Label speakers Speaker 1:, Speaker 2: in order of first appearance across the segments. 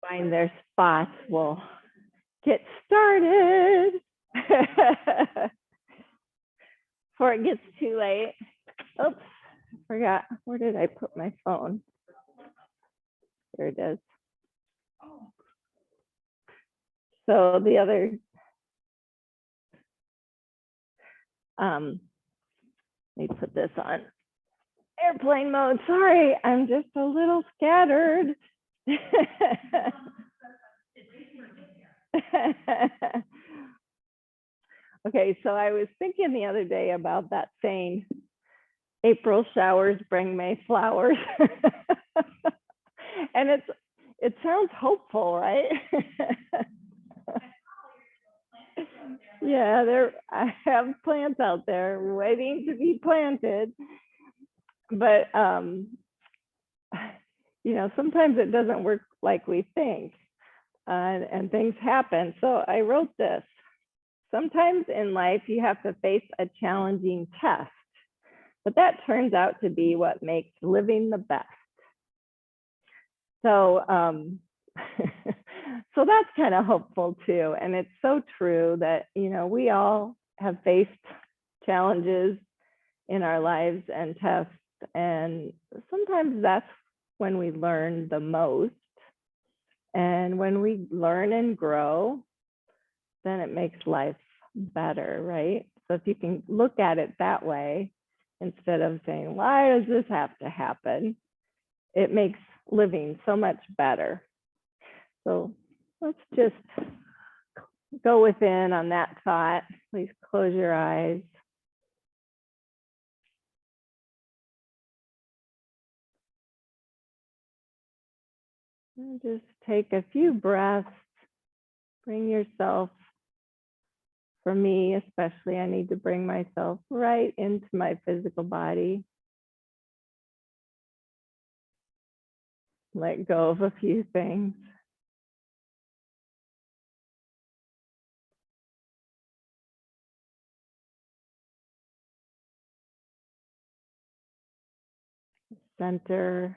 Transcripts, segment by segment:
Speaker 1: find their spots, we'll get started before it gets too late. Oops, I forgot. Where did I put my phone? Here it is. So the other, let me put this on airplane mode. Sorry, I'm just a little scattered. Okay, so I was thinking the other day about that saying, April showers bring May flowers. And it sounds hopeful, right? Yeah, I have plants out there waiting to be planted. But you know, sometimes it doesn't work like we think, and things happen. So I wrote this. Sometimes in life you have to face a challenging test, but that turns out to be what makes living the best. So so that's kind of hopeful too. And it's so true that, you know, we all have faced challenges in our lives and tests, and sometimes that's when we learn the most. And when we learn and grow, then it makes life better, right? So if you can look at it that way, instead of saying, why does this have to happen? It makes living so much better. So let's just go within on that thought. Please close your eyes. And just take a few breaths. Bring yourself, for me especially, I need to bring myself right into my physical body. Let go of a few things. Center,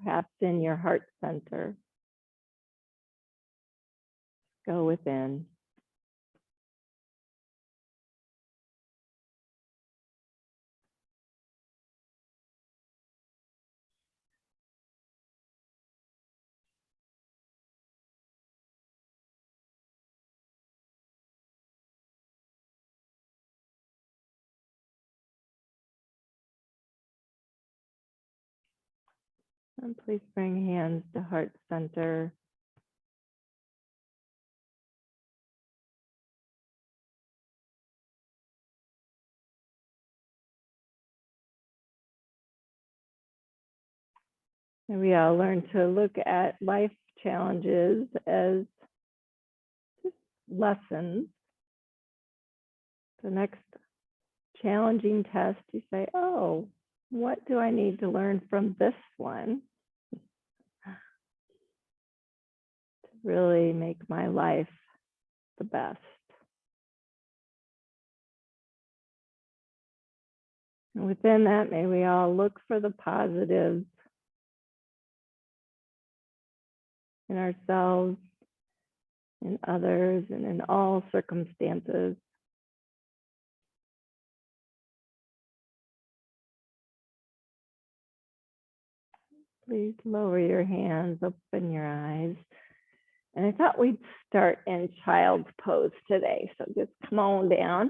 Speaker 1: perhaps in your heart center. Go within. And please bring hands to heart center. And we all learn to look at life challenges as just lessons. The next challenging test, you say, oh, what do I need to learn from this one to really make my life the best? And within that, may we all look for the positives in ourselves, in others, and in all circumstances. Please lower your hands, open your eyes. And I thought we'd start in child's pose today. So just come on down.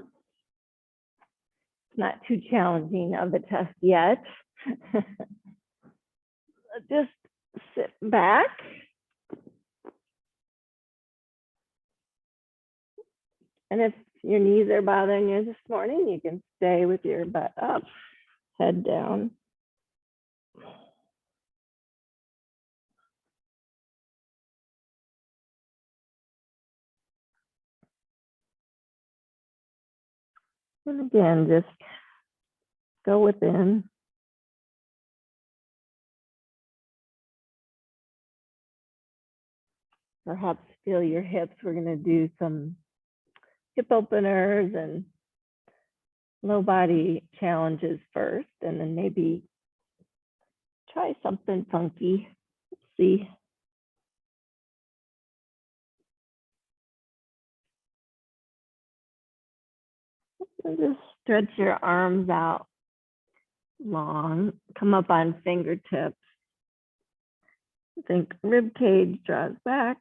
Speaker 1: It's not too challenging of a test yet. Just sit back. And if your knees are bothering you this morning, you can stay with your butt up, head down. And again, just go within. Perhaps feel your hips. We're going to do some hip openers and low body challenges first, and then maybe try something funky. Let's see. And just stretch your arms out long, come up on fingertips. Think rib cage draws back,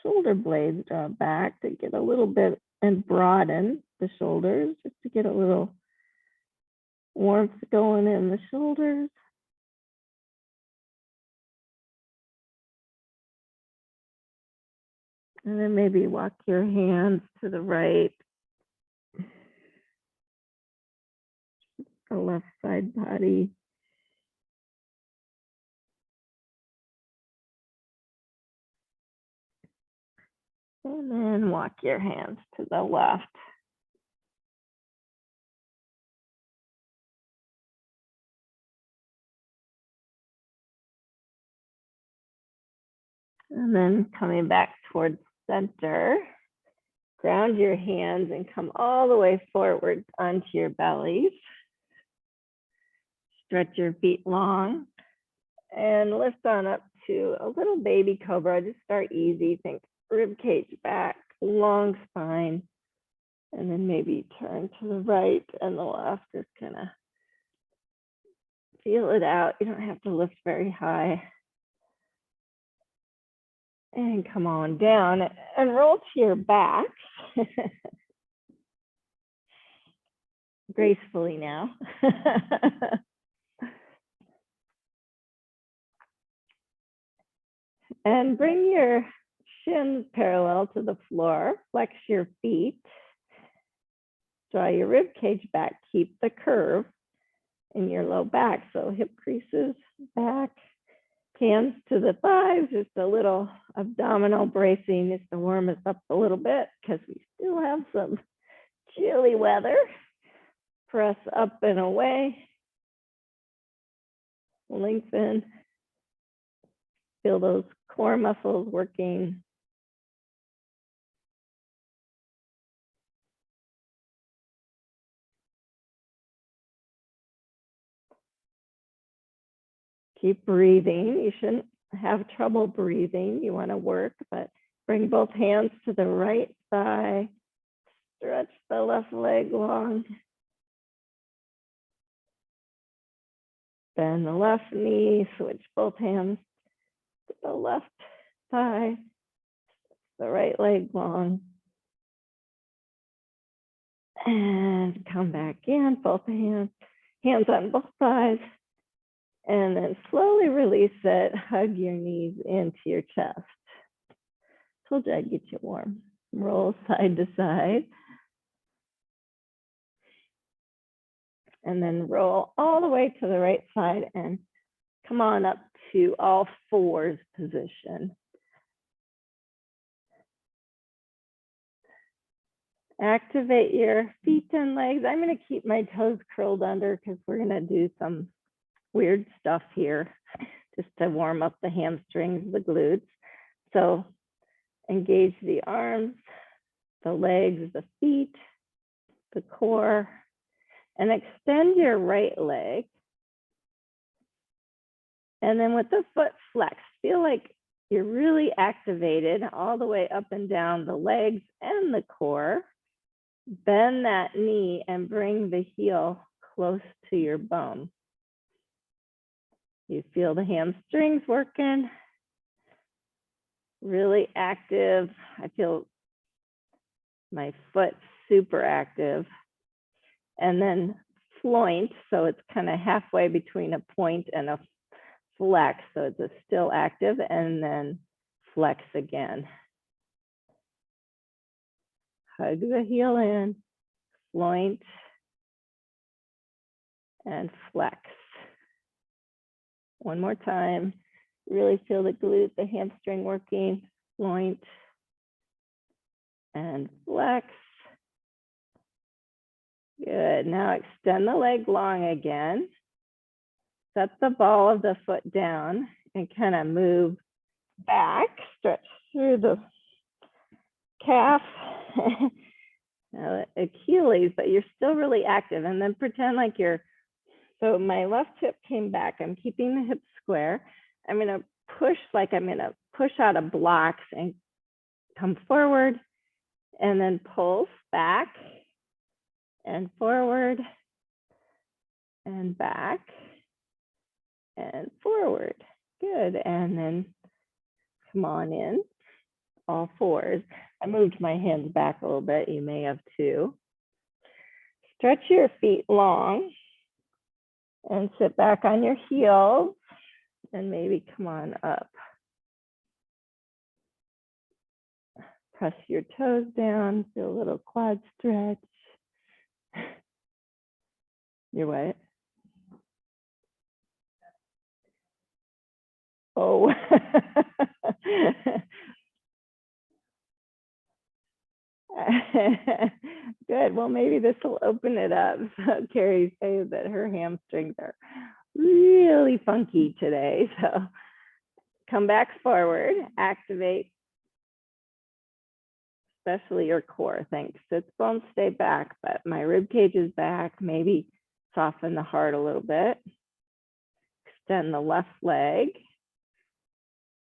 Speaker 1: shoulder blades draw back to get a little bit and broaden the shoulders, just to get a little warmth going in the shoulders. And then maybe walk your hands to the right, the left side body. And then walk your hands to the left. And then coming back towards center, ground your hands and come all the way forward onto your bellies. Stretch your feet long and lift on up to a little baby cobra. Just start easy. Think rib cage back, long spine, and then maybe turn to the right and the left. Just kind of feel it out. You don't have to lift very high. And come on down and roll to your back. Gracefully now. And bring your shins parallel to the floor. Flex your feet. Draw your rib cage back. Keep the curve in your low back. So hip creases back. Hands to the thighs, just a little abdominal bracing just to warm us up a little bit because we still have some chilly weather. Press up and away. Lengthen. Feel those core muscles working. Keep breathing. You shouldn't have trouble breathing. You want to work, but bring both hands to the right thigh. Stretch the left leg long. Bend the left knee. Switch both hands to the left thigh. The right leg long. And come back in. Both hands on both thighs. And then slowly release it. Hug your knees into your chest. Told you I'd get you warm. Roll side to side. And then roll all the way to the right side and come on up to all fours position. Activate your feet and legs. I'm going to keep my toes curled under because we're going to do some weird stuff here just to warm up the hamstrings, the glutes. So engage the arms, the legs, the feet, the core, and extend your right leg. And then with the foot flexed, feel like you're really activated all the way up and down the legs and the core. Bend that knee and bring the heel close to your bone. You feel the hamstrings working, really active. I feel my foot super active. And then floint, so it's kind of halfway between a point and a flex, so it's a still active, and then flex again. Hug the heel in, floint, and flex. One more time. Really feel the glute, the hamstring working, floint, and flex. Good. Now extend the leg long again. Set the ball of the foot down and kind of move back. Stretch through the calf, Achilles, but you're still really active. And then pretend like you're, so my left hip came back. I'm keeping the hip square. I'm going to push like I'm going to push out of blocks and come forward and then pulse back and forward and back and forward. Good. And then come on in, all fours. I moved my hands back a little bit. You may have too. Stretch your feet long and sit back on your heels and maybe come on up. Press your toes down, feel a little quad stretch. You're what? Oh. Good. Well, maybe this will open it up. So Carrie says that her hamstrings are really funky today. So come back forward, activate, especially your core. Thanks. Sits bones stay back, but my rib cage is back. Maybe soften the heart a little bit. Extend the left leg.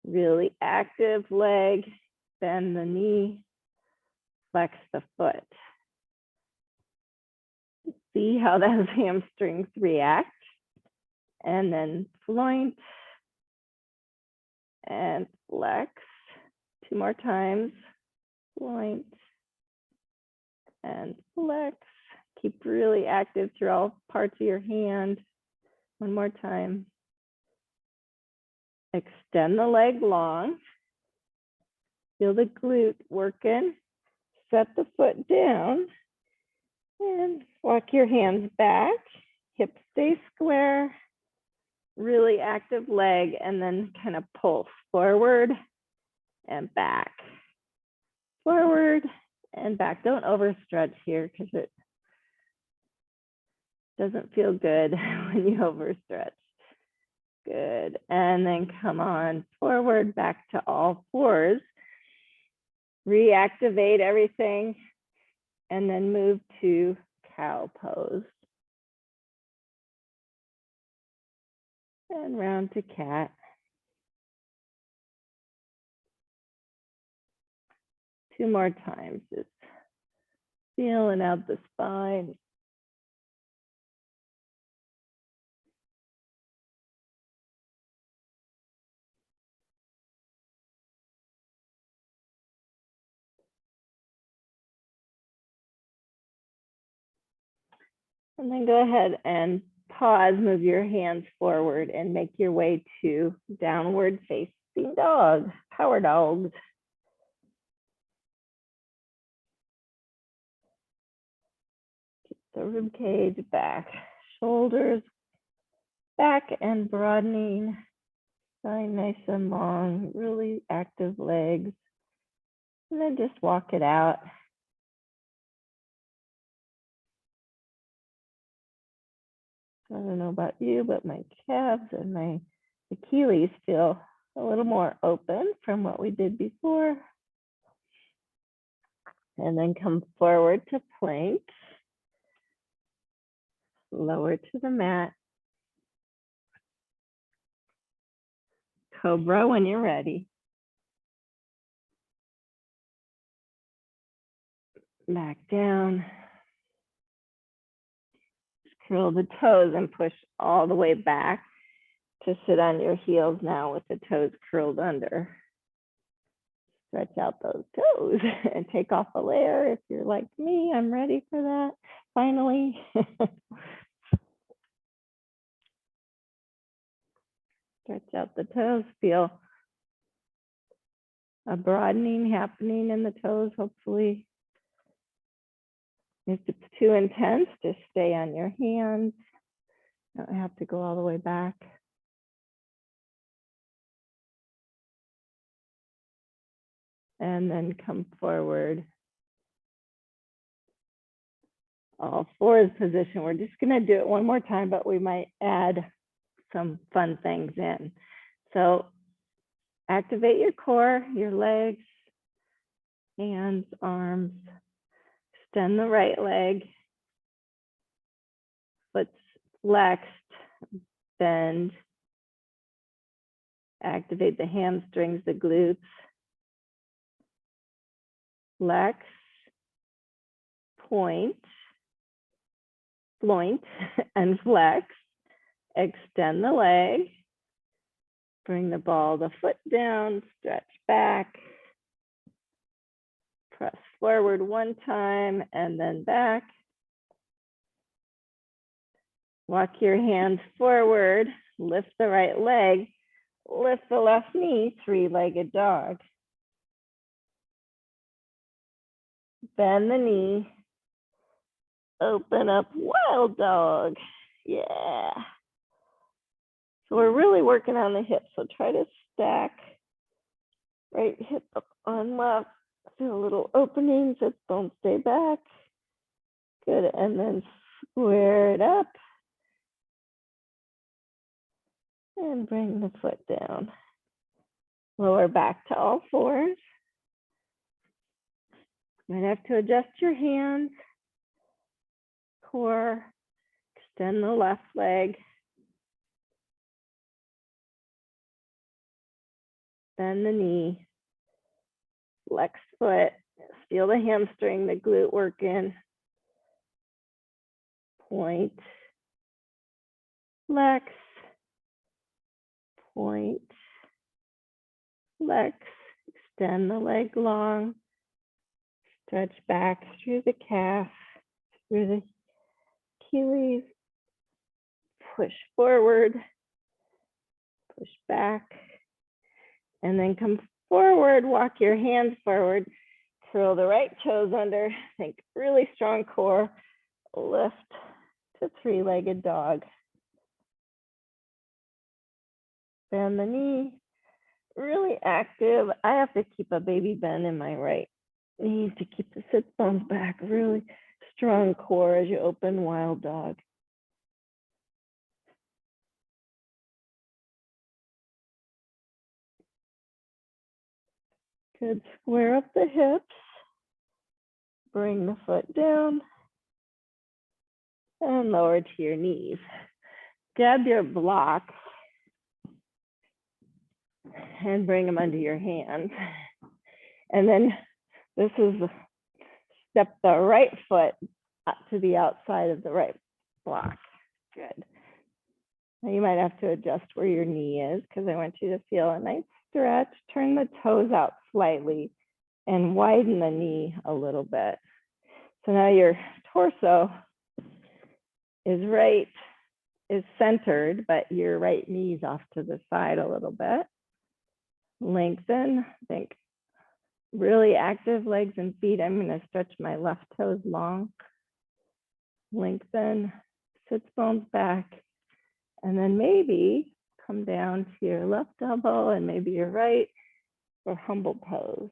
Speaker 1: Really active leg. Bend the knee. Flex the foot. See how those hamstrings react. And then floint and flex. 2 more times. Floint and flex. Keep really active through all parts of your hand. 1 more time. Extend the leg long. Feel the glute working. Set the foot down and walk your hands back. Hips stay square. Really active leg, and then kind of pulse forward and back. Forward and back. Don't overstretch here because it doesn't feel good when you overstretch. Good. And then come on forward, back to all fours. Reactivate everything and then move to cow pose. And round to cat. Two more times, just feeling out the spine. And then go ahead and pause, move your hands forward and make your way to downward facing dog, power dogs. Keep the rib cage back, shoulders back and broadening, spine nice and long, really active legs. And then just walk it out. I don't know about you, but my calves and my Achilles feel a little more open from what we did before. And then come forward to plank. Lower to the mat. Cobra when you're ready. Back down. Curl the toes and push all the way back to sit on your heels now with the toes curled under. Stretch out those toes and take off a layer. If you're like me, I'm ready for that, finally. Stretch out the toes, feel a broadening happening in the toes, hopefully. If it's too intense, just stay on your hands. Don't have to go all the way back. And then come forward. All fours position. We're just going to do it one more time, but we might add some fun things in. So activate your core, your legs, hands, arms. Extend the right leg. Foot's flexed, bend. Activate the hamstrings, the glutes. Flex, point, floint and flex. Extend the leg. Bring the ball of the foot down, stretch back. Press forward one time and then back. Walk your hands forward, lift the right leg, lift the left knee, three-legged dog. Bend the knee, open up, wild dog. Yeah. So we're really working on the hips. So try to stack right hip up on left. Feel little openings, hips don't stay back. Good, and then square it up. And bring the foot down. Lower back to all fours. Might have to adjust your hands. Core, extend the left leg. Bend the knee. Flex foot. Feel the hamstring, the glute working. Point. Flex. Point. Flex. Extend the leg long. Stretch back through the calf, through the Achilles. Push forward. Push back. And then come forward, walk your hands forward, curl the right toes under, think really strong core, lift to three-legged dog. Bend the knee, really active. I have to keep a baby bend in my right knee to keep the sit bones back, really strong core as you open wild dog. Good, square up the hips, bring the foot down, and lower to your knees. Grab your blocks and bring them under your hands. And then this is step the right foot up to the outside of the right block. Good. Now you might have to adjust where your knee is because I want you to feel a nice stretch. Turn the toes out slightly and widen the knee a little bit. So now your torso is centered, but your right knee is off to the side a little bit. Lengthen, think really active legs and feet. I'm going to stretch my left toes long. Lengthen, sits bones back, and then maybe come down to your left elbow and maybe your right for humble pose.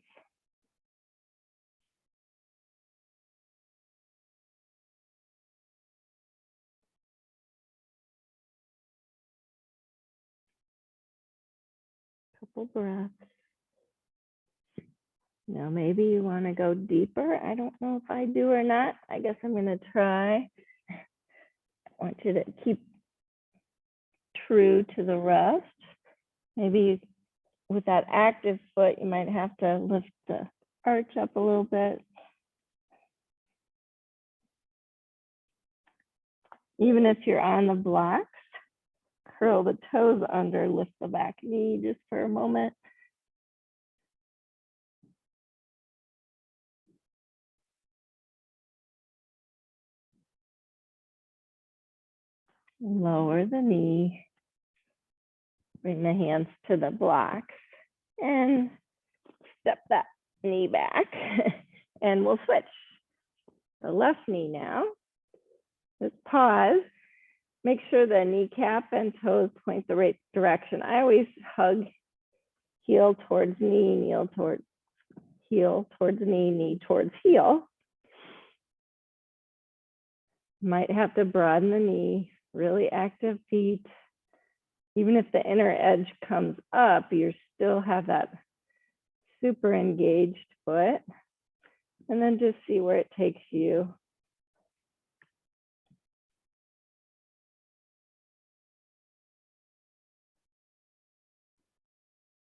Speaker 1: Couple breaths. Now maybe you want to go deeper. I don't know if I do or not. I guess I'm going to try. I want you to keep true to the rest. Maybe with that active foot, you might have to lift the arch up a little bit. Even if you're on the blocks, curl the toes under, lift the back knee just for a moment. Lower the knee. Bring the hands to the blocks and step that knee back. And we'll switch. The left knee now. Just pause. Make sure the kneecap and toes point the right direction. I always hug heel towards knee, kneel towards heel towards knee, knee towards heel. Might have to broaden the knee, really active feet. Even if the inner edge comes up, you still have that super engaged foot. And then just see where it takes you.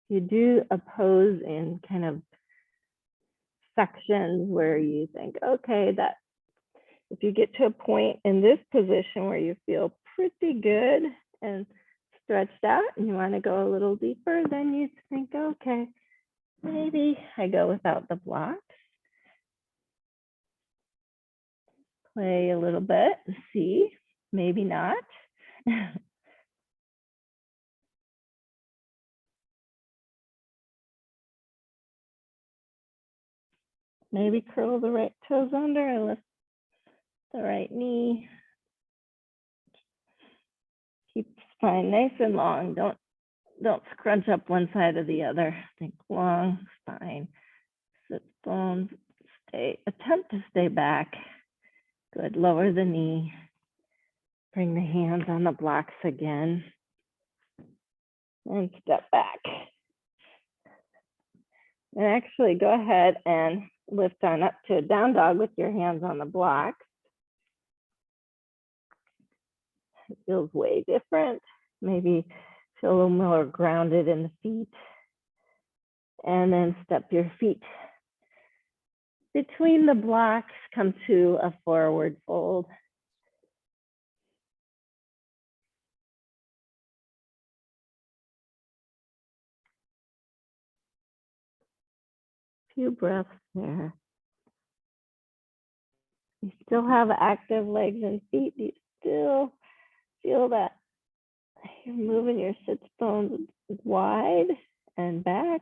Speaker 1: You do a pose in kind of sections where you think, okay, that If you get to a point in this position where you feel pretty good and stretched out and you want to go a little deeper, then you think, okay, maybe I go without the blocks. Play a little bit, see, maybe not. Maybe curl the right toes under and lift the right knee. Keep the spine nice and long. Don't scrunch up one side or the other. Think long spine. Sit bones. Attempt to stay back. Good. Lower the knee. Bring the hands on the blocks again. And step back. And actually go ahead and lift on up to a down dog with your hands on the blocks. It feels way different. Maybe feel a little more grounded in the feet. And then step your feet between the blocks, come to a forward fold. Few breaths there. You still have active legs and feet. You still feel that you're moving your sits bones wide and back.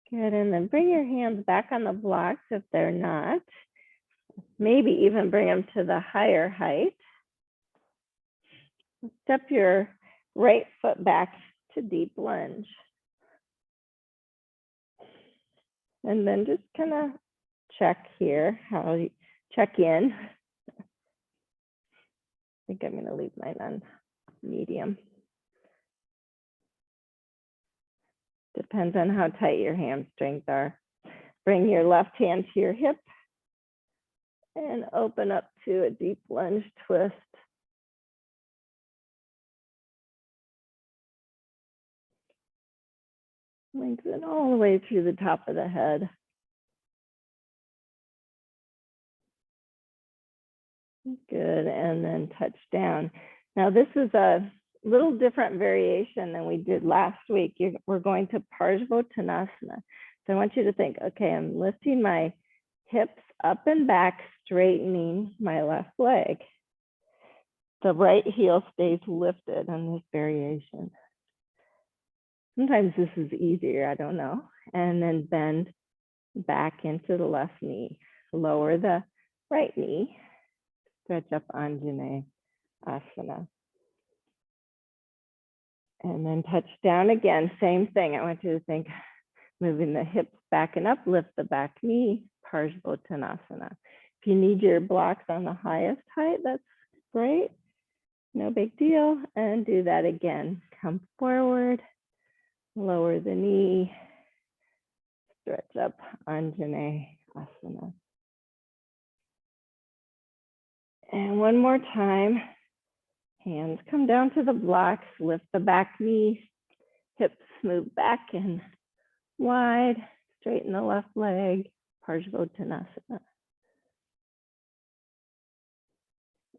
Speaker 1: Good, and then bring your hands back on the blocks if they're not. Maybe even bring them to the higher height. Step your right foot back to deep lunge. And then just kind of check here, how you check in. I think I'm gonna leave mine on medium. Depends on how tight your hamstrings are. Bring your left hand to your hip and open up to a deep lunge twist. Lengthen all the way through the top of the head. Good, and then touch down. Now this is a little different variation than we did last week. We're going to Parsvottanasana. So I want you to think, okay, I'm lifting my hips up and back, straightening my left leg. The right heel stays lifted on this variation. Sometimes this is easier, I don't know. And then bend back into the left knee. Lower the right knee. Stretch up Anjane Asana. And then touch down again, same thing. I want you to think, moving the hips back and up, lift the back knee, Parsvottanasana. If you need your blocks on the highest height, that's great. No big deal. And do that again. Come forward, lower the knee, stretch up Anjane Asana. And one more time, hands come down to the blocks, lift the back knee, hips move back and wide, straighten the left leg, Parsvottanasana.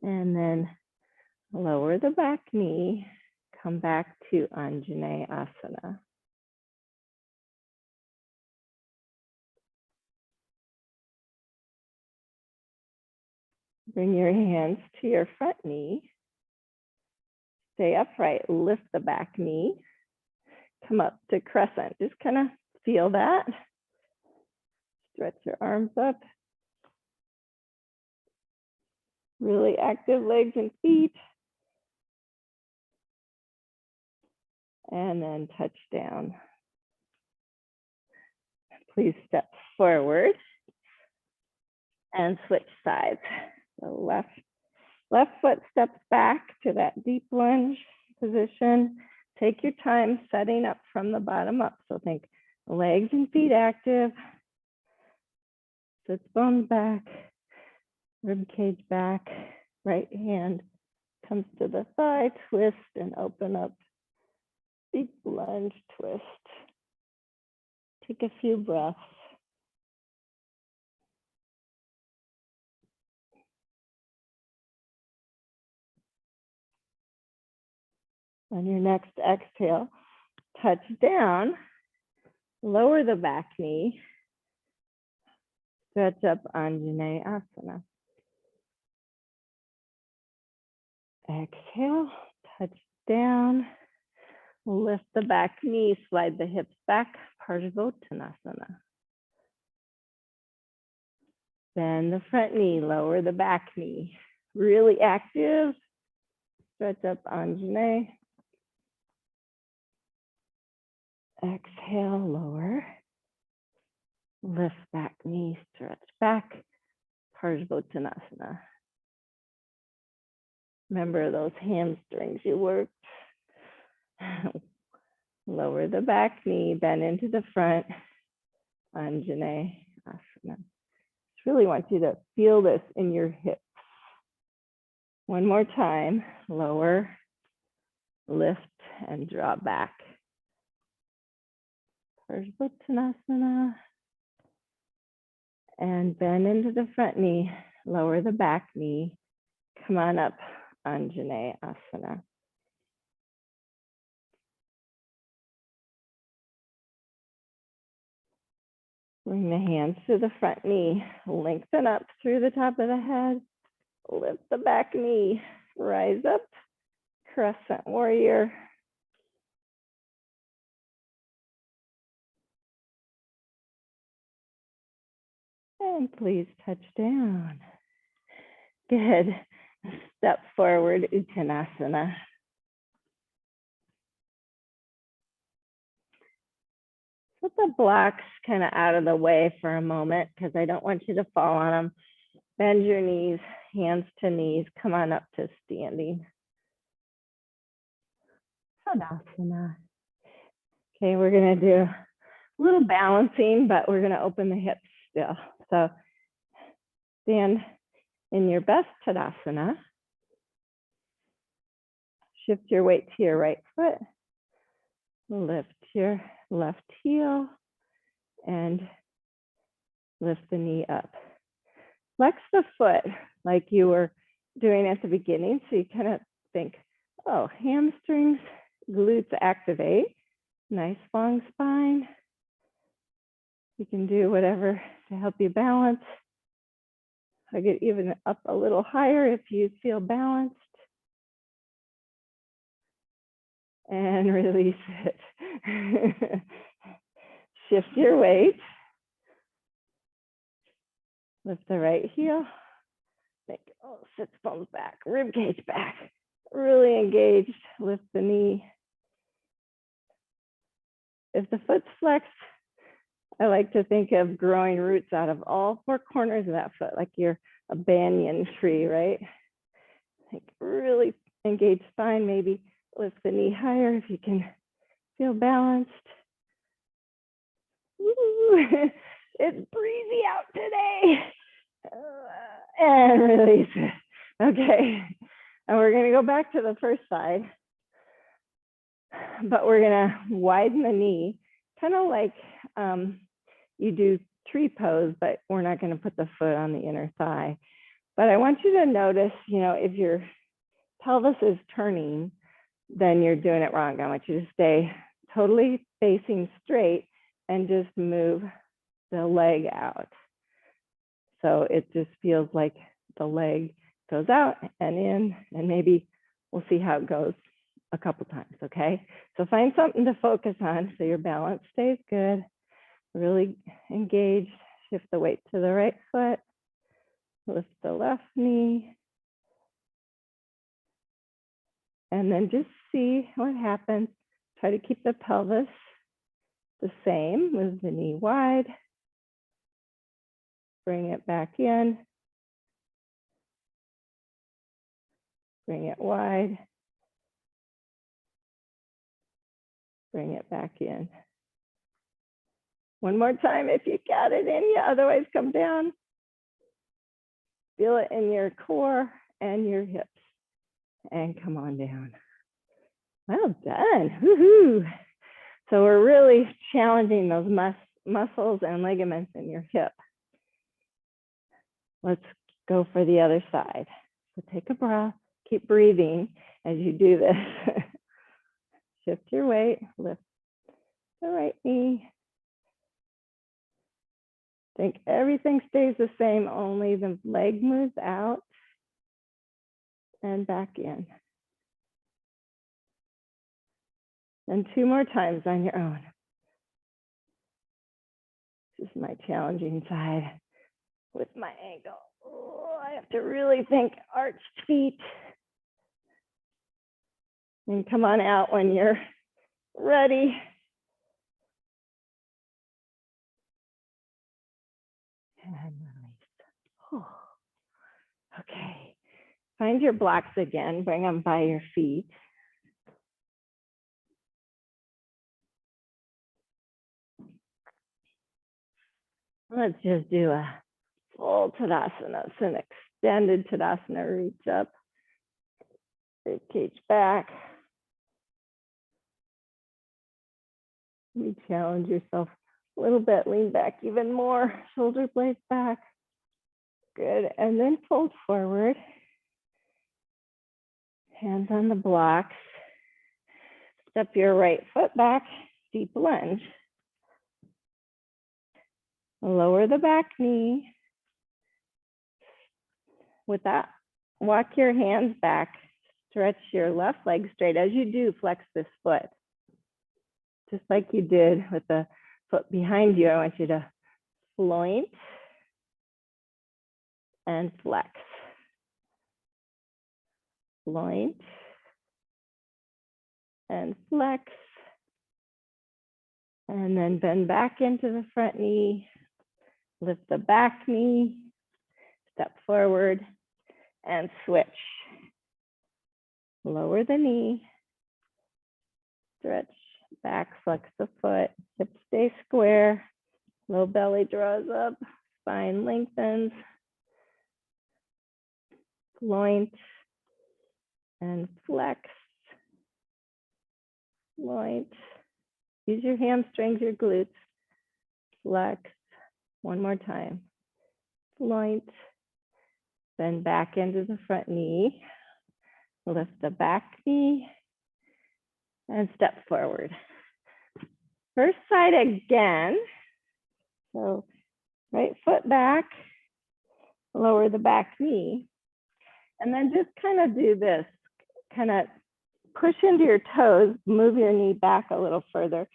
Speaker 1: And then lower the back knee, come back to Anjane Asana. Bring your hands to your front knee. Stay upright, lift the back knee. Come up to crescent. Just kind of feel that. Stretch your arms up. Really active legs and feet. And then touch down. Please step forward and switch sides. The left foot steps back to that deep lunge position. Take your time setting up from the bottom up. So think legs and feet active. Sits bones back, rib cage back, right hand comes to the thigh, twist and open up Big lunge twist. Take a few breaths. On your next exhale, touch down, lower the back knee, stretch up Anjaneyasana. Exhale, touch down, lift the back knee, slide the hips back, Parsvottanasana. Bend the front knee, lower the back knee. Really active. Stretch up Anjaneya. Exhale, lower. Lift back knee, stretch back, Parsvottanasana. Remember those hamstrings you worked. Lower the back knee, bend into the front, Anjaneyasana. Just really want you to feel this in your hips. One more time, lower, lift, and draw back. Parsvottanasana. And bend into the front knee, lower the back knee. Come on up, Anjaneyasana. Bring the hands to the front knee, lengthen up through the top of the head, lift the back knee, rise up, crescent warrior. And please touch down. Good. Step forward, Uttanasana. Put the blocks kind of out of the way for a moment because I don't want you to fall on them. Bend your knees, hands to knees. Come on up to standing. Tadasana. Okay, we're going to do a little balancing, but we're going to open the hips still. So stand in your best Tadasana. Shift your weight to your right foot. Lift your left heel and lift the knee up. Flex the foot like you were doing at the beginning. So you kind of think, oh, hamstrings, glutes activate. Nice long spine. You can do whatever to help you balance. I get even up a little higher if you feel balanced. And release it. Shift your weight. Lift the right heel. Think, oh, sits bones back, rib cage back. Really engaged. Lift the knee. If the foot's flexed, I like to think of growing roots out of all four corners of that foot, like you're a banyan tree, right? Like really engaged spine, maybe lift the knee higher if you can feel balanced. Ooh, it's breezy out today. And release it. Okay, and we're gonna go back to the first side, but we're gonna widen the knee, kind of like you do tree pose, but we're not gonna put the foot on the inner thigh. But I want you to notice, you know, if your pelvis is turning, then you're doing it wrong. I want you to stay totally facing straight and just move the leg out. So it just feels like the leg goes out and in, and maybe we'll see how it goes a couple times, okay? So find something to focus on so your balance stays good. Really engaged. Shift the weight to the right foot. Lift the left knee. And then just see what happens. Try to keep the pelvis the same. Move the knee wide. Bring it back in. Bring it wide. Bring it back in. One more time if you got it in you, otherwise come down. Feel it in your core and your hips. And come on down. Well done. Woohoo. So we're really challenging those muscles and ligaments in your hip. Let's go for the other side. So take a breath, keep breathing as you do this. Shift your weight, lift the right knee. Think everything stays the same, only the leg moves out and back in. And 2 more times on your own. This is my challenging side with my ankle. Oh, I have to really think arched feet. And come on out when you're ready. And release. Oh. Okay. Find your blocks again. Bring them by your feet. Let's just do a full Tadasana. It's an extended Tadasana. Reach up, rib cage back. You challenge yourself a little bit. Lean back even more. Shoulder blades back. Good. And then fold forward. Hands on the blocks. Step your right foot back. Deep lunge. Lower the back knee. With that, walk your hands back. Stretch your left leg straight. As you do, flex this foot. Just like you did with the foot behind you, I want you to point and flex. Point and flex. And then bend back into the front knee. Lift the back knee. Step forward and switch. Lower the knee. Stretch back, flex the foot. Hips stay square. Low belly draws up. Spine lengthens. Point and flex. Point. Use your hamstrings, your glutes. Flex. One more time. Point. Bend back into the front knee. Lift the back knee. And step forward. First side again. So right foot back. Lower the back knee. And then just kind of do this. Kind of push into your toes. Move your knee back a little further.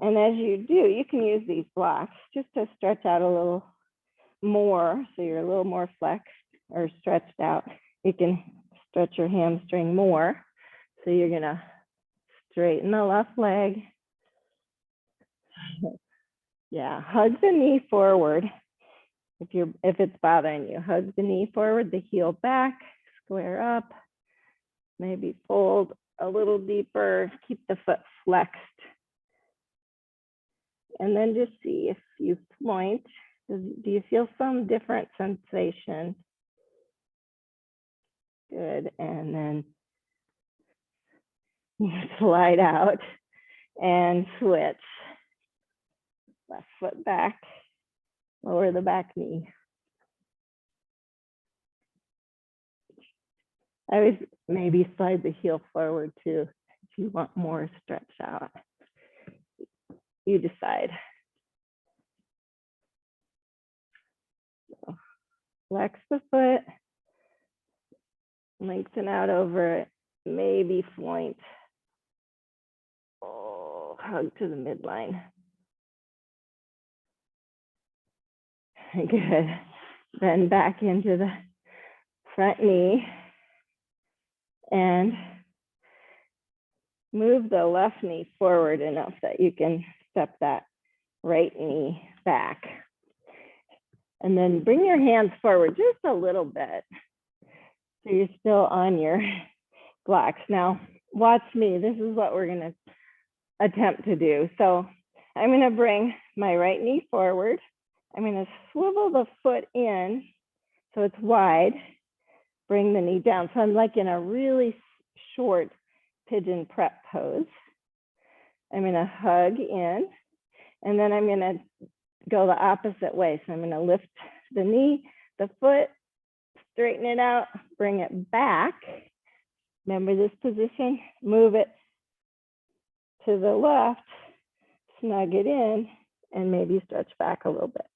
Speaker 1: And as you do, you can use these blocks just to stretch out a little more. So you're a little more flexed or stretched out. You can stretch your hamstring more. So you're gonna straighten the left leg. Yeah, hug the knee forward. If it's bothering you, hug the knee forward, the heel back, square up, maybe fold a little deeper, keep the foot flexed. And then just see if you point, do you feel some different sensation? Good, and then slide out and switch. Left foot back, lower the back knee. I would maybe slide the heel forward too, if you want more stretch out. You decide. So, flex the foot, lengthen out over it, maybe point. Oh, hug to the midline. Good. Then back into the front knee and move the left knee forward enough that you can step that right knee back. And then bring your hands forward just a little bit. So you're still on your blocks. Now, watch me. This is what we're going to attempt to do. So I'm going to bring my right knee forward. I'm going to swivel the foot in so it's wide. Bring the knee down. So I'm like in a really short pigeon prep pose. I'm gonna hug in, and then I'm gonna go the opposite way. So I'm gonna lift the knee, the foot, straighten it out, bring it back. Remember this position, move it to the left, snug it in, and maybe stretch back a little bit.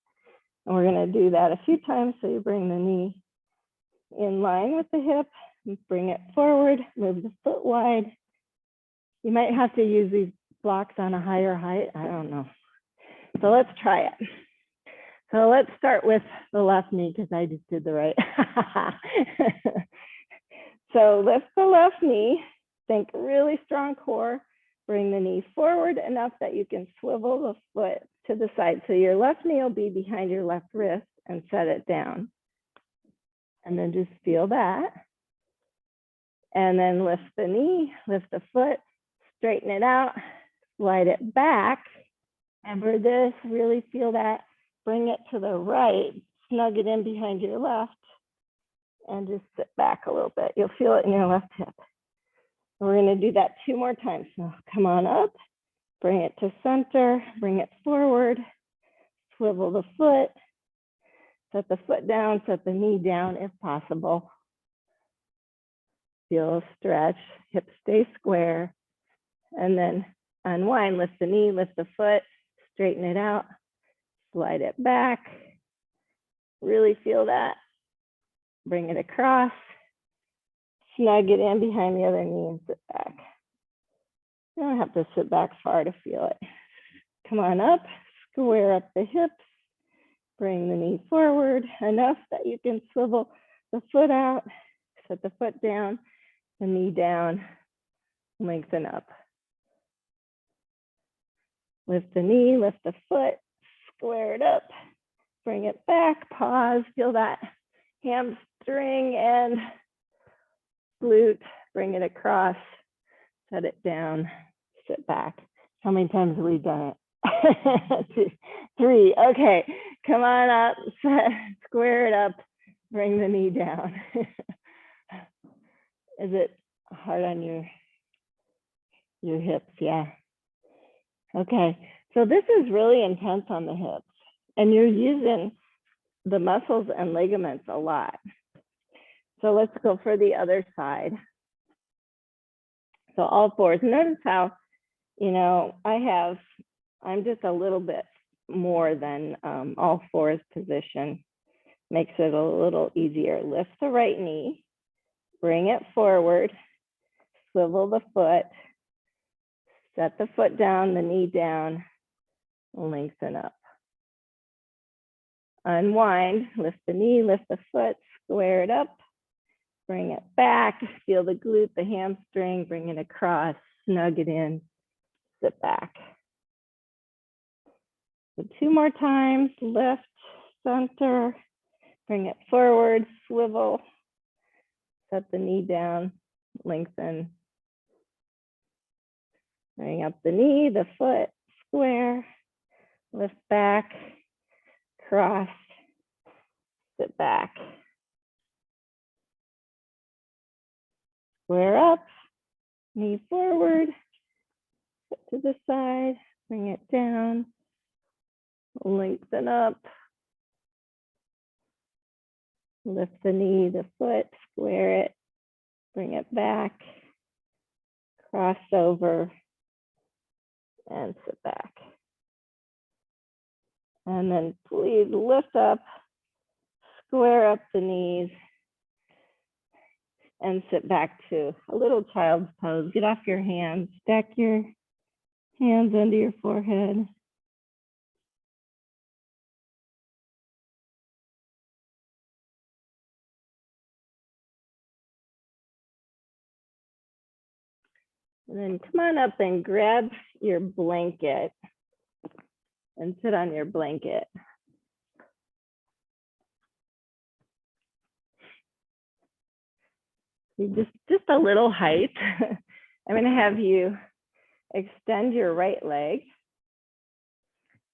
Speaker 1: And we're gonna do that a few times. So you bring the knee in line with the hip, bring it forward, move the foot wide. You might have to use these blocks on a higher height, I don't know. So let's try it. So let's start with the left knee because I just did the right. So lift the left knee, think really strong core, bring the knee forward enough that you can swivel the foot to the side. So your left knee will be behind your left wrist and set it down. And then just feel that. And then lift the knee, lift the foot, straighten it out, slide it back. Remember this, really feel that. Bring it to the right, snug it in behind your left, and just sit back a little bit. You'll feel it in your left hip. We're gonna do that 2 more times. So come on up, bring it to center, bring it forward, swivel the foot, set the foot down, set the knee down if possible. Feel a stretch, hips stay square, and then unwind, lift the knee, lift the foot, straighten it out, slide it back, really feel that. Bring it across, snug it in behind the other knee and sit back. You don't have to sit back far to feel it. Come on up, square up the hips, bring the knee forward enough that you can swivel the foot out, set the foot down, the knee down, lengthen up. Lift the knee, lift the foot, square it up, bring it back, pause, feel that hamstring and glute, bring it across, set it down, sit back. How many times have we done it? 2, 3, okay, come on up, square it up, bring the knee down. Is it hard on your hips? Yeah. Okay, so this is really intense on the hips, and you're using the muscles and ligaments a lot. So let's go for the other side. So all fours. Notice how, I'm just a little bit more than all fours position. Makes it a little easier. Lift the right knee, bring it forward, swivel the foot, set the foot down, the knee down, lengthen up. Unwind, lift the knee, lift the foot, square it up, bring it back, feel the glute, the hamstring, bring it across, snug it in, sit back. So 2 more times, lift, center, bring it forward, swivel, set the knee down, lengthen. Bring up the knee, the foot, square, lift back, cross, sit back. Square up, knee forward, sit to the side, bring it down, lengthen up, lift the knee, the foot, square it, bring it back, cross over, and sit back. And then please lift up, square up the knees, and sit back to a little child's pose. Get off your hands, stack your hands under your forehead. And then come on up and grab your blanket and sit on your blanket. Just a little height. I'm going to have you extend your right leg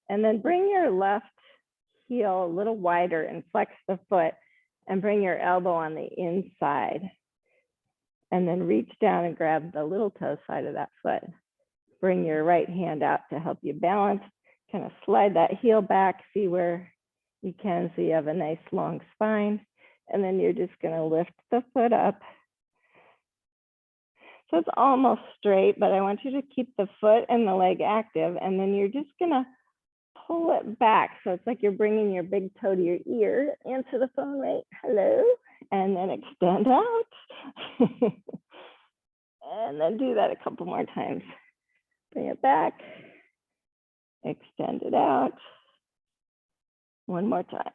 Speaker 1: and then bring your left heel a little wider and flex the foot and bring your elbow on the inside. and then reach down and grab the little toe side of that foot. Bring your right hand out to help you balance. Kind of slide that heel back, see where you can, so you have a nice long spine. And then you're just going to lift the foot up. So it's almost straight, but I want you to keep the foot and the leg active. And then you're just going to pull it back. So it's like you're bringing your big toe to your ear. Answer the phone, right? Hello. And then extend out. And then do that a couple more times. Bring it back. Extend it out. One more time.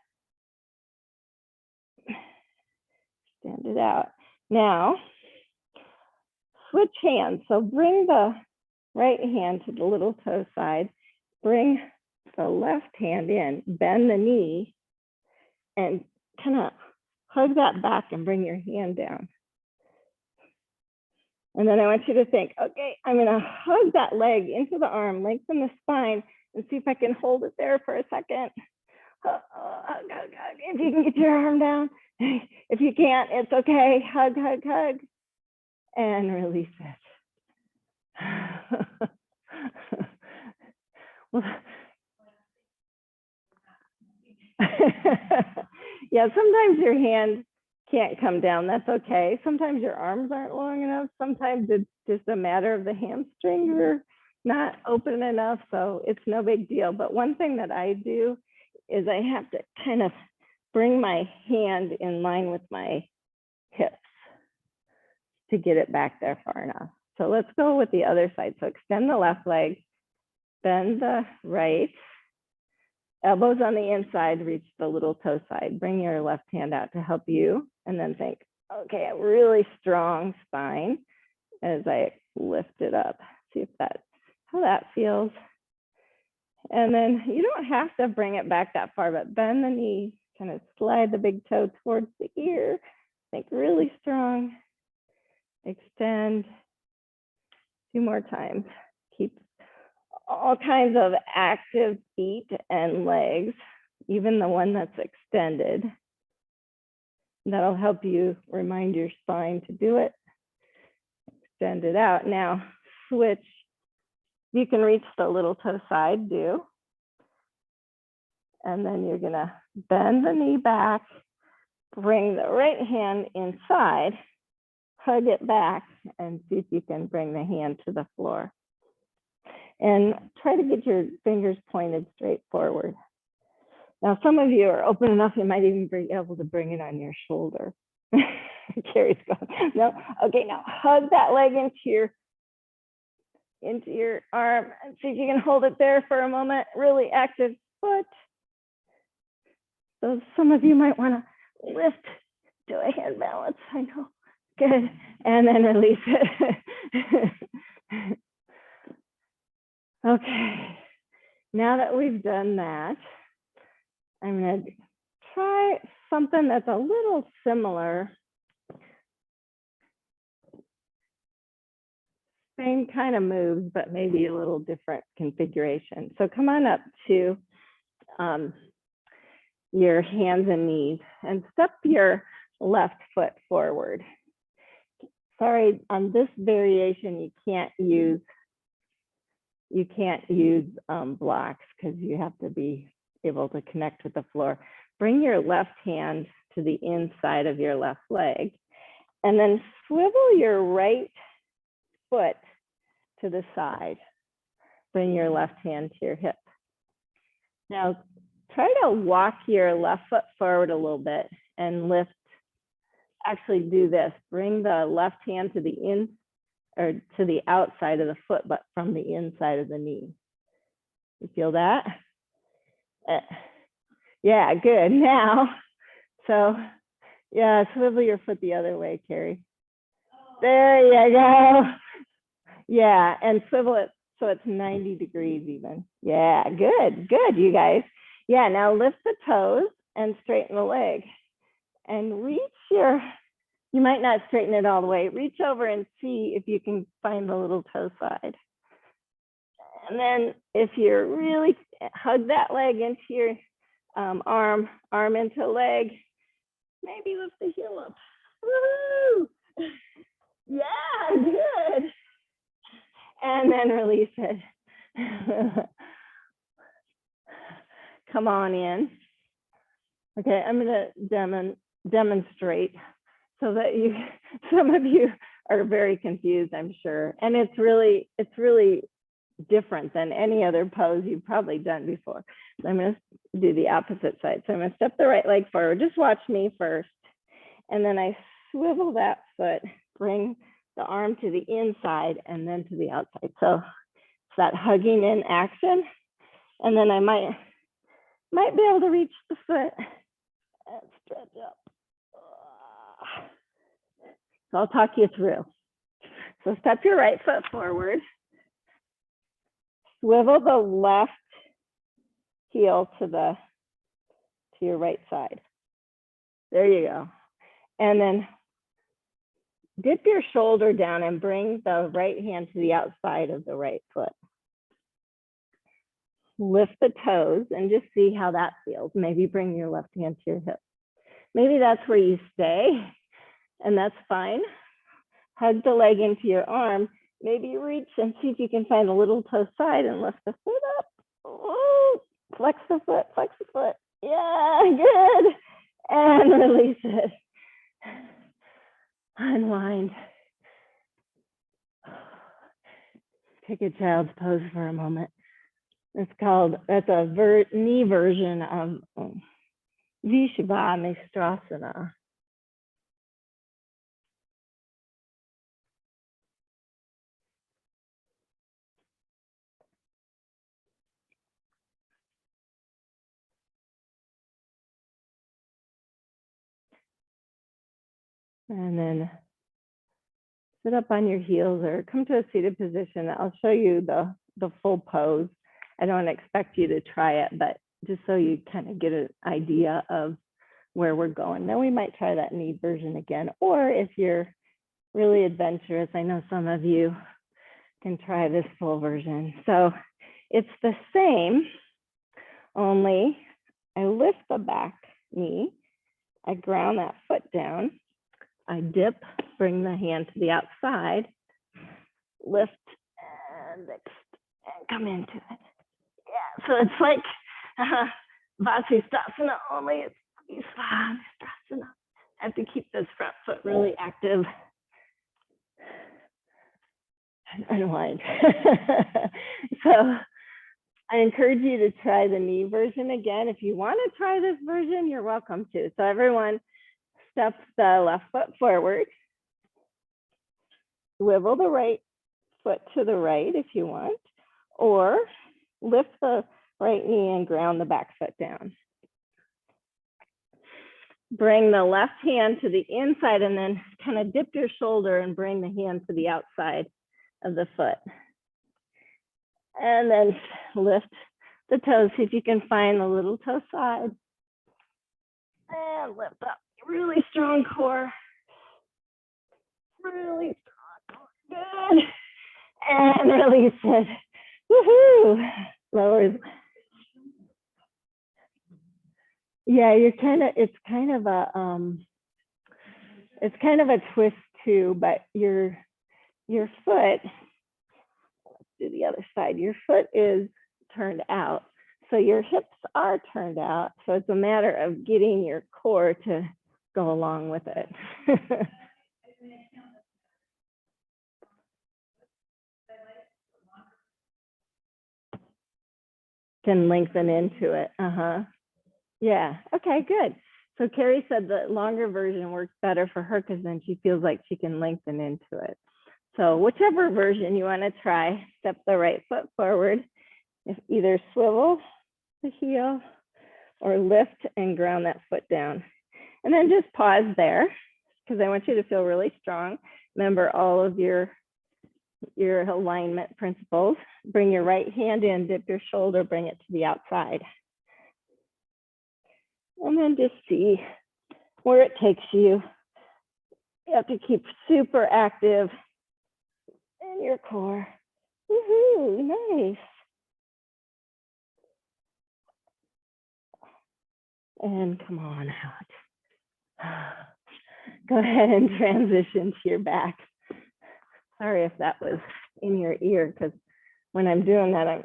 Speaker 1: Extend it out. Now, switch hands. So bring the right hand to the little toe side. Bring the left hand in. Bend the knee. And kind of hug that back and bring your hand down. And then I want you to think, okay, I'm going to hug that leg into the arm, lengthen the spine, and see if I can hold it there for a second. Hug, hug, hug. If you can get your arm down. If you can't, it's okay. Hug, hug, hug. And release it. Yeah, sometimes your hand can't come down. That's okay. Sometimes your arms aren't long enough. Sometimes it's just a matter of the hamstrings are not open enough. So it's no big deal. But one thing that I do is I have to kind of bring my hand in line with my hips to get it back there far enough. So let's go with the other side. So extend the left leg, bend the right, elbows on the inside, reach the little toe side. Bring your left hand out to help you. And then think, okay, a really strong spine as I lift it up. See if that's how that feels. And then you don't have to bring it back that far, but bend the knee, kind of slide the big toe towards the ear. Think really strong. Extend. 2 more times. Keep all kinds of active feet and legs, even the one that's extended. That'll help you remind your spine to do it. Extend it out. Now switch. You can reach the little toe side, do. And then you're gonna bend the knee back, bring the right hand inside, hug it back, and see if you can bring the hand to the floor. And try to get your fingers pointed straight forward. Now, some of you are open enough, you might even be able to bring it on your shoulder. Carrie's going, no. Okay, now hug that leg into your arm and see if you can hold it there for a moment. Really active foot. So some of you might want to lift to a hand balance. I know. Good. And then release it. Okay. Now that we've done that, I'm going to try something that's a little similar. Same kind of moves, but maybe a little different configuration. So come on up to your hands and knees and step your left foot forward. Sorry, on this variation, you can't use blocks because you have to be able to connect with the floor. Bring your left hand to the inside of your left leg and then swivel your right foot to the side. Bring your left hand to your hip. Now try to walk your left foot forward a little bit and lift. Actually do this. Bring the left hand to the outside of the foot, but from the inside of the knee. You feel that? Yeah, good. Now, so yeah, swivel your foot the other way, Carrie. There you go. Yeah, and swivel it so it's 90 degrees even. Yeah, good, good, you guys. Yeah, now lift the toes and straighten the leg. And reach you might not straighten it all the way. Reach over and see if you can find the little toe side. And then if you're really, hug that leg into your arm into leg. Maybe lift the heel up. Woo! Yeah, good. And then release it. Come on in. Okay, I'm going to demonstrate so that some of you are very confused, I'm sure. And it's really different than any other pose you've probably done before. So I'm going to do the opposite side. So I'm going to step the right leg forward. Just watch me first. And then I swivel that foot, bring the arm to the inside and then to the outside. So it's that hugging in action. And then I might be able to reach the foot and stretch up. So I'll talk you through. So step your right foot forward. Swivel the left heel to your right side. There you go. And then dip your shoulder down and bring the right hand to the outside of the right foot. Lift the toes and just see how that feels. Maybe bring your left hand to your hip. Maybe that's where you stay, and that's fine. Hug the leg into your arm. Maybe reach and see if you can find a little toe side and lift the foot up. Oh, flex the foot, flex the foot. Yeah, good. And release it. Unwind. Take a child's pose for a moment. That's a knee version of Visvamishtrasana. And then sit up on your heels or come to a seated position. I'll show you the full pose. I don't expect you to try it, but just so you kind of get an idea of where we're going. Then we might try that knee version again. Or if you're really adventurous, I know some of you can try this full version. So it's the same, only I lift the back knee, I ground that foot down, I dip, bring the hand to the outside, lift and come into it. Yeah, so it's like Vasisthasana, only it's Visvamishtrasana. I have to keep this front foot really active. Unwind. So I encourage you to try the knee version again. If you want to try this version, you're welcome to. So everyone steps the left foot forward. Swivel the right foot to the right if you want, or lift the right knee and ground the back foot down. Bring the left hand to the inside and then kind of dip your shoulder and bring the hand to the outside of the foot. And then lift the toes, see if you can find the little toe side. And lift up, really strong core. Really strong core, good. And release it, woohoo, lowers. Yeah, it's kind of a twist too, but your foot, let's do the other side, your foot is turned out. So your hips are turned out. So it's a matter of getting your core to go along with it. Can lengthen into it. Yeah, okay, good. So Carrie said the longer version works better for her because then she feels like she can lengthen into it. So whichever version you want to try, step the right foot forward, if either swivel the heel or lift and ground that foot down. And then just pause there because I want you to feel really strong. Remember all of your alignment principles. Bring your right hand in, dip your shoulder, bring it to the outside. And then just see where it takes you. You have to keep super active in your core. Woohoo, nice. And come on out. Go ahead and transition to your back. Sorry if that was in your ear, because when I'm doing that, I'm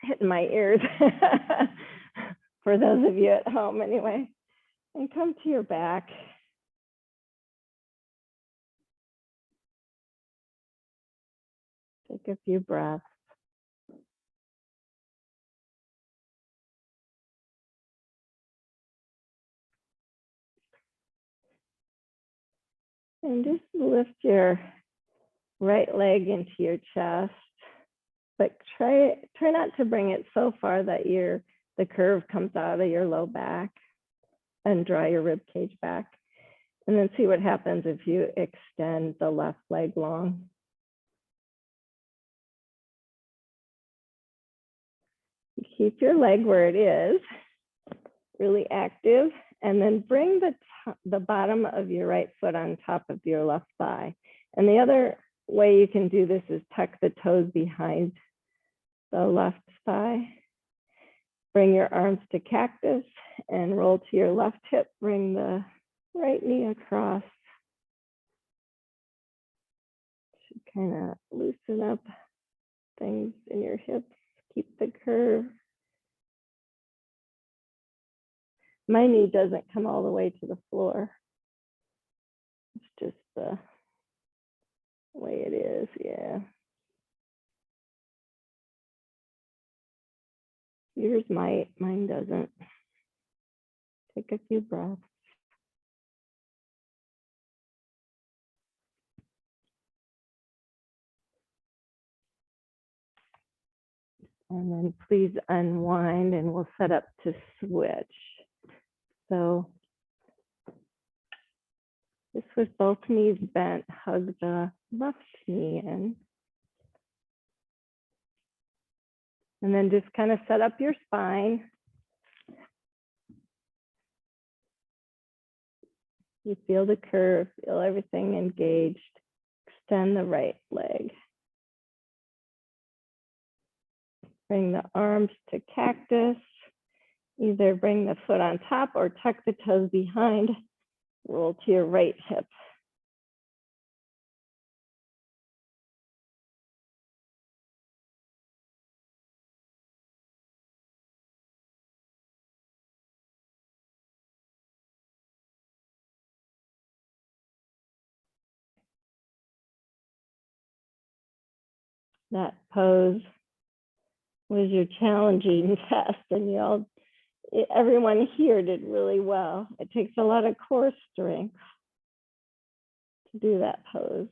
Speaker 1: hitting my ears. For those of you at home anyway. And come to your back. Take a few breaths. And just lift your right leg into your chest, but try not to bring it so far that the curve comes out of your low back, and draw your rib cage back. And then see what happens if you extend the left leg long. You keep your leg where it is, really active, and then bring the bottom of your right foot on top of your left thigh. And the other way you can do this is tuck the toes behind the left thigh. Bring your arms to cactus and roll to your left hip. Bring the right knee across. Should kind of loosen up things in your hips. Keep the curve. My knee doesn't come all the way to the floor. It's just the way it is, yeah. Yours might, mine doesn't. Take a few breaths. And then please unwind and we'll set up to switch. So just with both knees bent, hug the left knee in. And then just kind of set up your spine. You feel the curve, feel everything engaged. Extend the right leg. Bring the arms to cactus. Either bring the foot on top or tuck the toes behind. Roll to your right hip. That pose was your challenging test, and everyone here did really well. It takes a lot of core strength to do that pose.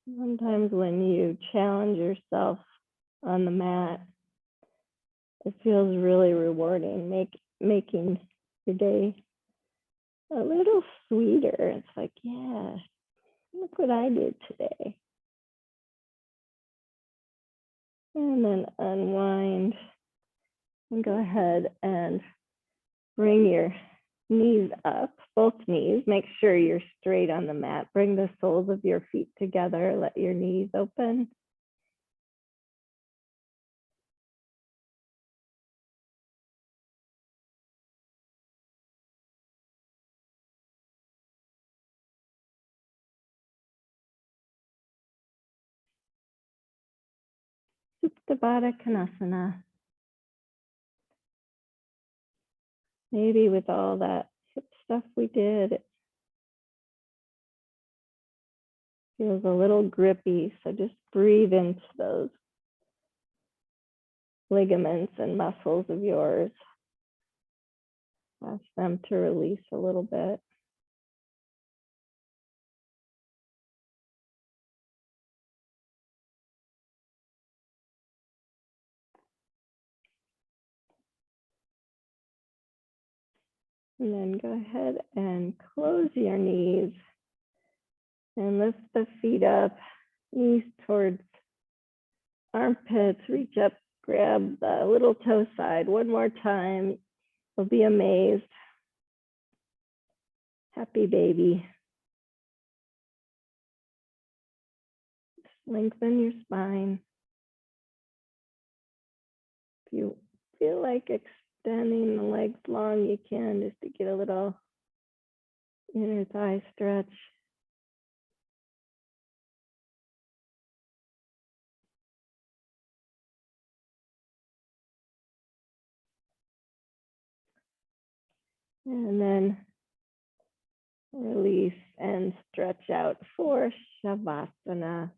Speaker 1: Sometimes when you challenge yourself on the mat, it feels really rewarding, making your day a little sweeter. It's like, yeah, look what I did today. And then unwind and go ahead and bring your knees up, both knees. Make sure you're straight on the mat. Bring the soles of your feet together. Let your knees open. Supta Baddha Konasana. Maybe with all that hip stuff we did, it feels a little grippy. So just breathe into those ligaments and muscles of yours. Ask them to release a little bit. And then go ahead and close your knees and lift the feet up, knees towards armpits, reach up, grab the little toe side. One more time, you'll be amazed. Happy baby. Lengthen your spine. If you feel like extending the legs long, you can, just to get a little inner thigh stretch. And then release and stretch out for Shavasana.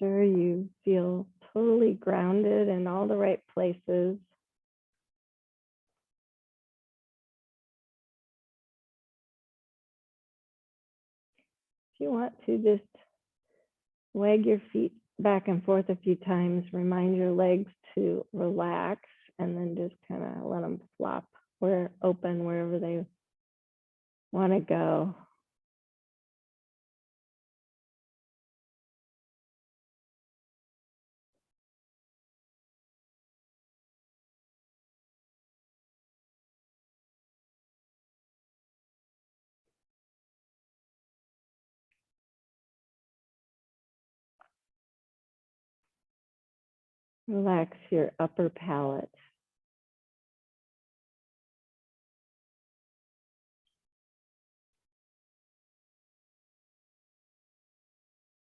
Speaker 1: Sure you feel totally grounded in all the right places. If you want to, just wag your feet back and forth a few times, remind your legs to relax, and then just kind of let them flop open wherever they want to go. Relax your upper palate.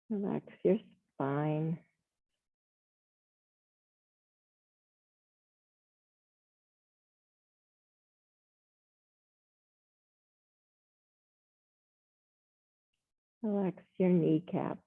Speaker 1: Relax your spine. Relax your kneecaps.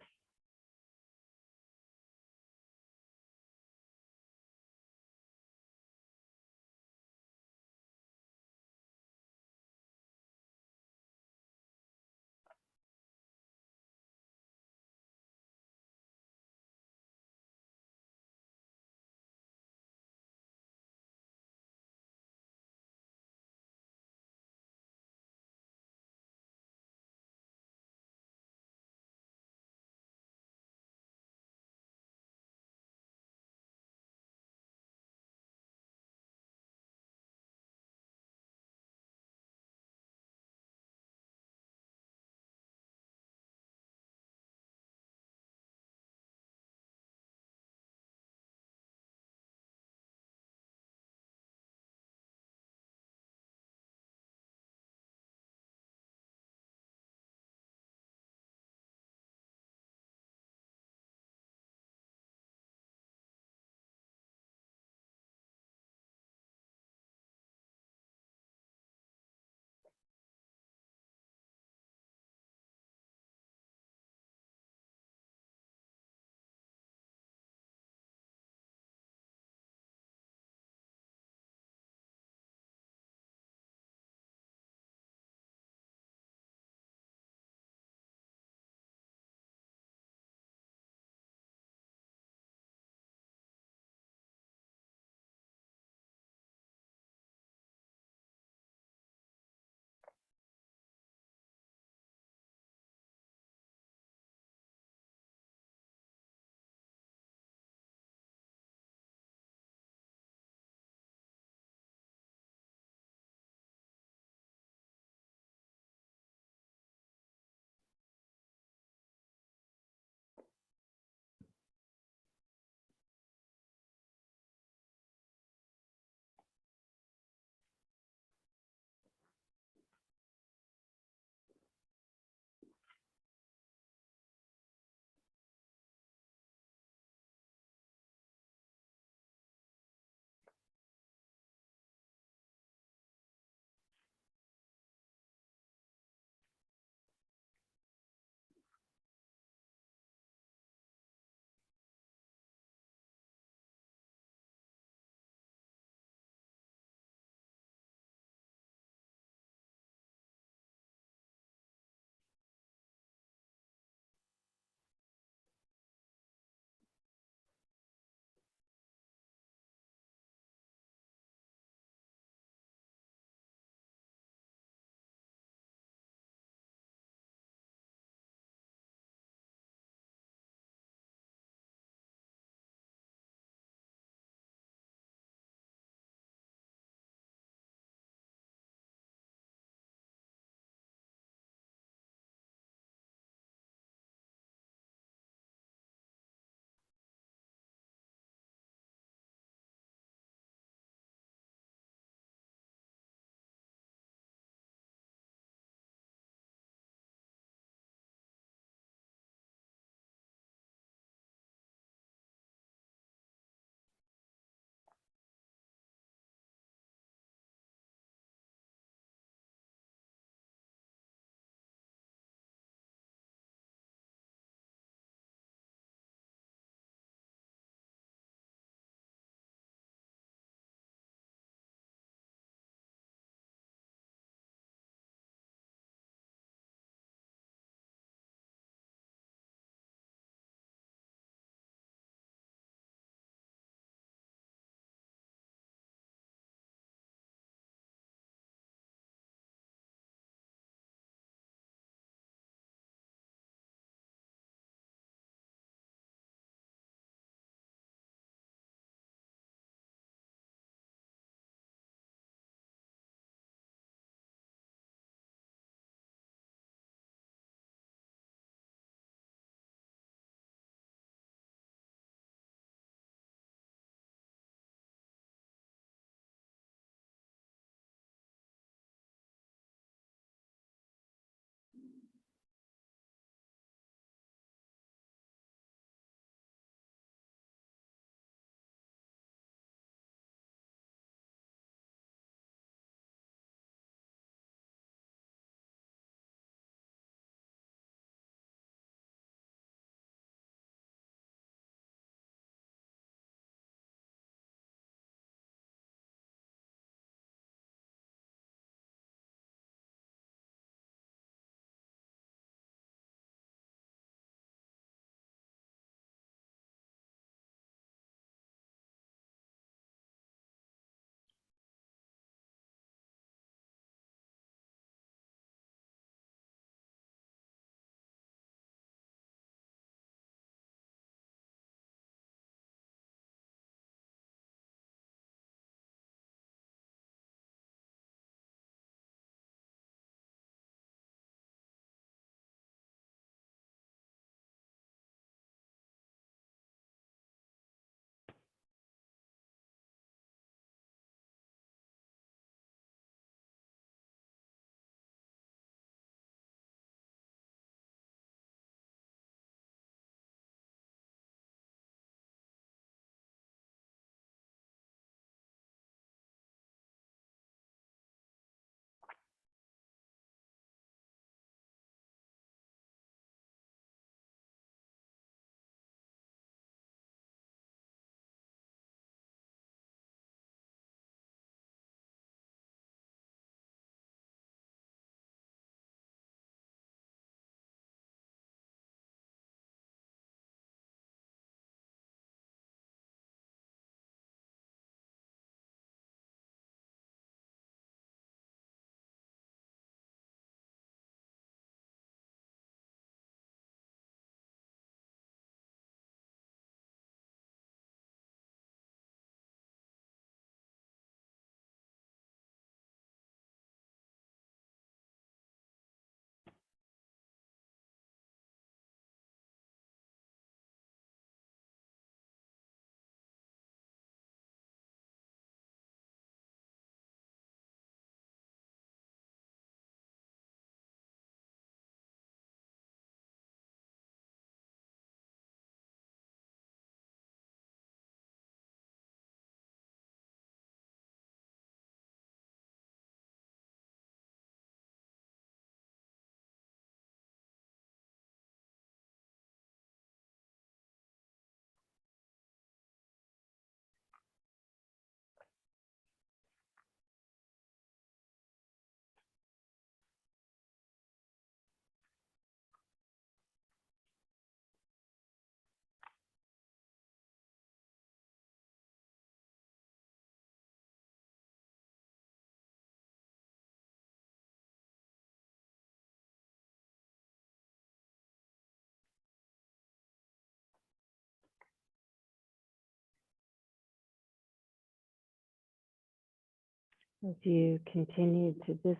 Speaker 1: As you continue to just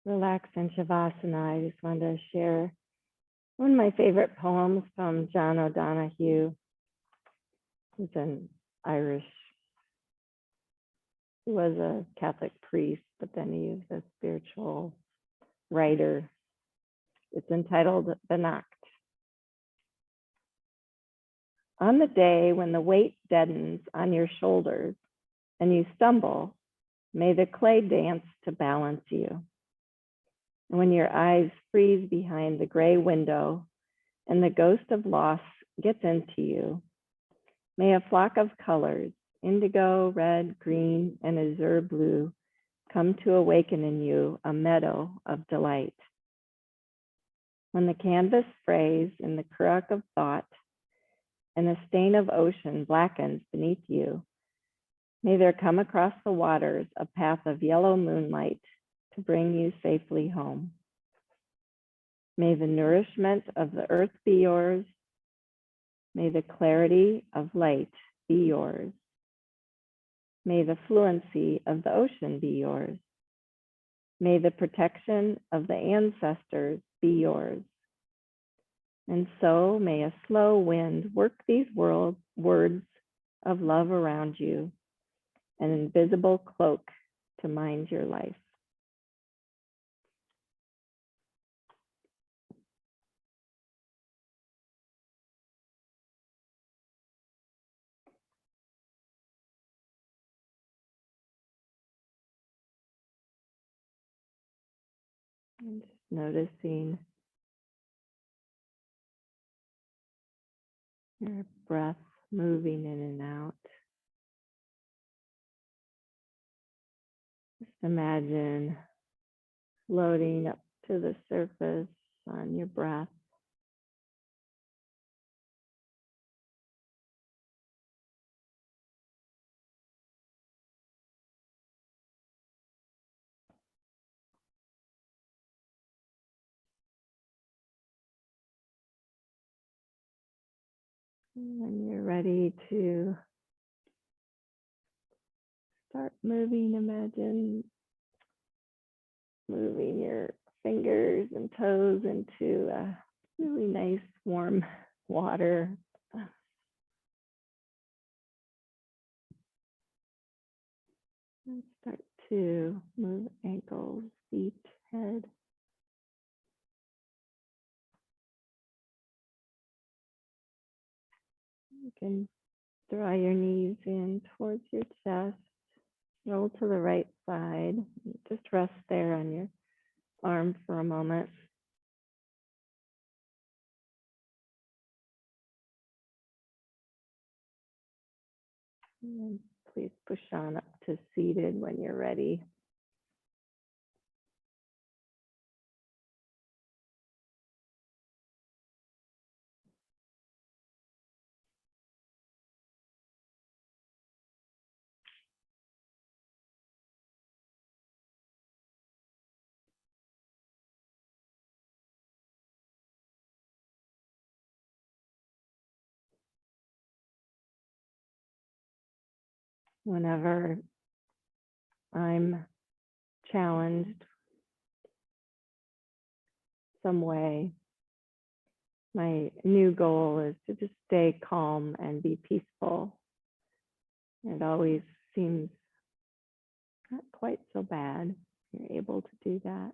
Speaker 1: relax in Shavasana, I just wanted to share one of my favorite poems from John O'Donohue, who's an Irish, he was a Catholic priest, but then he was a spiritual writer. It's entitled The Nacht. On the day when the weight deadens on your shoulders and you stumble, may the clay dance to balance you. And when your eyes freeze behind the gray window and the ghost of loss gets into you, may a flock of colors, indigo, red, green, and azure blue, come to awaken in you a meadow of delight. When the canvas frays in the currach of thought and a stain of ocean blackens beneath you, may there come across the waters a path of yellow moonlight to bring you safely home. May the nourishment of the earth be yours. May the clarity of light be yours. May the fluency of the ocean be yours. May the protection of the ancestors be yours. And so may a slow wind work these words of love around you, an invisible cloak to mind your life. And just noticing your breath moving in and out. Just imagine floating up to the surface on your breath. And when you're ready to start moving, imagine moving your fingers and toes into a really nice warm water. And start to move ankles, feet, head. You can draw your knees in towards your chest. Roll to the right side. Just rest there on your arm for a moment. And then please push on up to seated when you're ready. Whenever I'm challenged some way, my new goal is to just stay calm and be peaceful. It always seems not quite so bad. You're able to do that.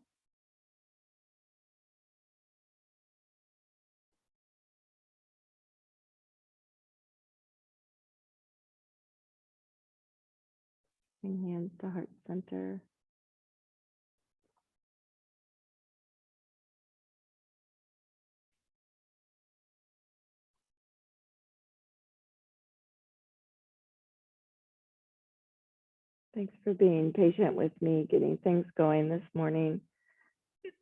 Speaker 1: Bring hands to heart center. Thanks for being patient with me, getting things going this morning,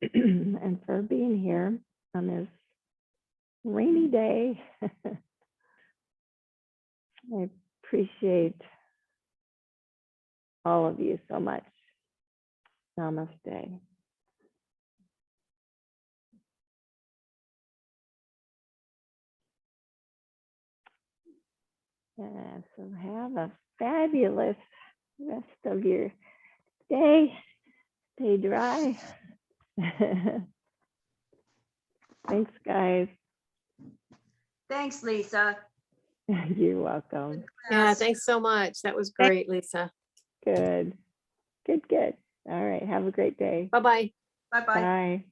Speaker 1: and for being here on this rainy day. I appreciate all of you so much. Namaste. Yeah, so have a fabulous rest of your day. Stay dry. Thanks, guys.
Speaker 2: Thanks, Lisa.
Speaker 1: You're welcome.
Speaker 3: Yeah, thanks so much. That was great, Lisa.
Speaker 1: Good. Good, good. All right. Have a great day.
Speaker 3: Bye-bye.
Speaker 2: Bye-bye.
Speaker 1: Bye.